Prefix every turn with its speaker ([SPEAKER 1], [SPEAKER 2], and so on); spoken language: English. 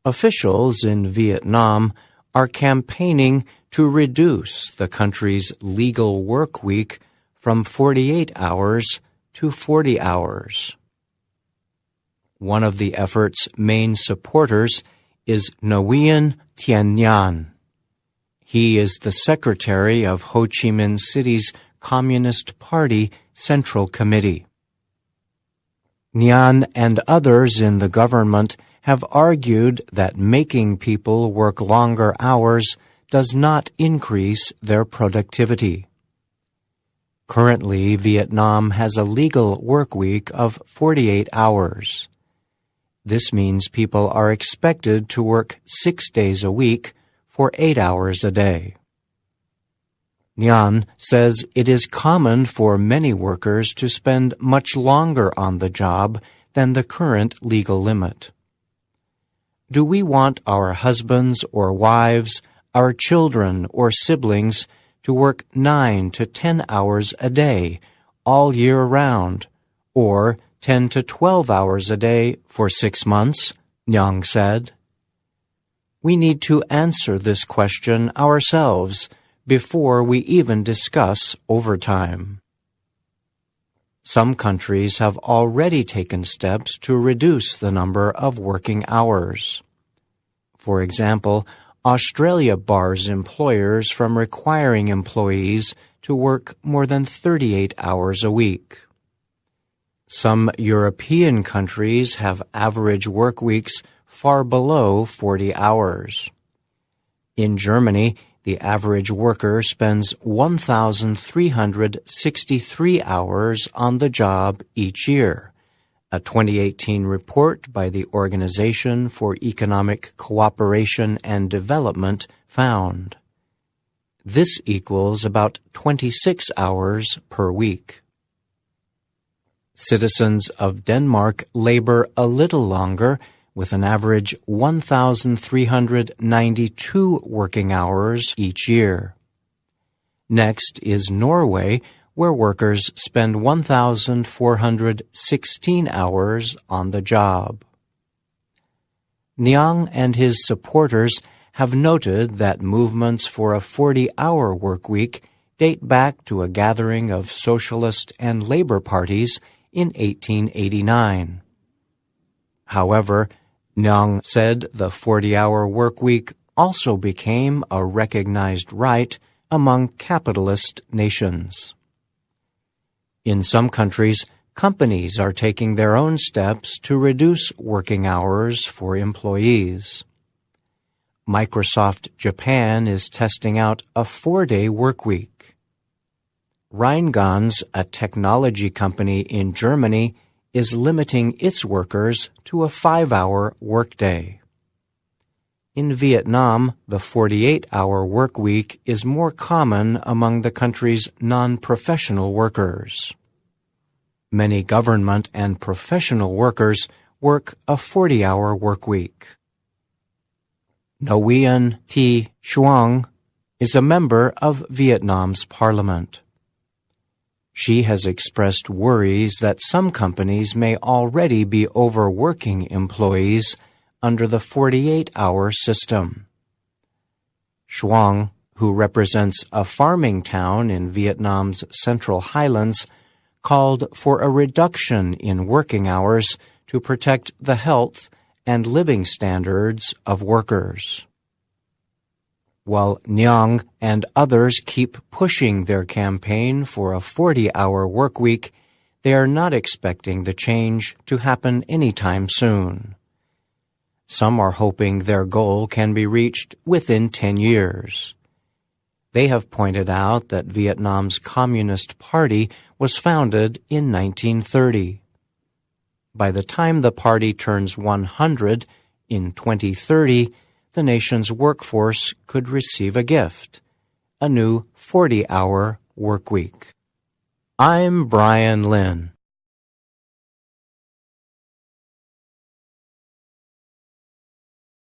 [SPEAKER 1] Officials in Vietnam are campaigning to reduce the country's legal work week from 48 hours to 40 hours. One of the effort's main supporters is Nguyen Thien Nhan. He is the secretary of Ho Chi Minh City's Communist Party Central Committee. Nhan and others in the government have argued that making people work longer hours does not increase their productivity. Currently, Vietnam has a legal work week of 48 hours. This means people are expected to work 6 days a week for 8 hours a day. Nhan says it is common for many workers to spend much longer on the job than the current legal limit. Do we want our husbands or wives, our children or siblings to work 9 to 10 hours a day all year round, or 10 to 12 hours a day for 6 months? Nhan said. We need to answer this question ourselves before we even discuss overtime. Some countries have already taken steps to reduce the number of working hours. For example, Australia bars employers from requiring employees to work more than 38 hours a week. Some European countries have average work weeks far below 40 hours. In Germany, the average worker spends 1,363 hours on the job each year, a 2018 report by the Organization for Economic Cooperation and Development found. This equals about 26 hours per week. Citizens of Denmark labor a little longer, with an average 1,392 working hours each year. Next is Norway, where workers spend 1,416 hours on the job. Nhan and his supporters have noted that movements for a 40-hour work week date back to a gathering of socialist and labor parties in 1889. However, Nhan said the 40-hour work week also became a recognized right among capitalist nations. In some countries, companies are taking their own steps to reduce working hours for employees. Microsoft Japan is testing out a 4-day work week. Lyne, a technology company in Germany, is limiting its workers to a 5-hour workday. In Vietnam, the 48-hour work week is more common among the country's non-professional workers. Many government and professional workers work a 40-hour work week. Nguyen Thi Xuong is a member of Vietnam's parliament. She has expressed worries that some companies may already be overworking employees under the 48-hour system. Xuong, who represents a farming town in Vietnam's Central Highlands, called for a reduction in working hours to protect the health and living standards of workers. While Nhan and others keep pushing their campaign for a 40-hour work week, they are not expecting the change to happen anytime soon. Some are hoping their goal can be reached within 10 years. They have pointed out that Vietnam's Communist Party was founded in 1930. By the time the party turns 100 in 2030, the nation's workforce could receive a gift, a new 40-hour work week. I'm Brian Lyne.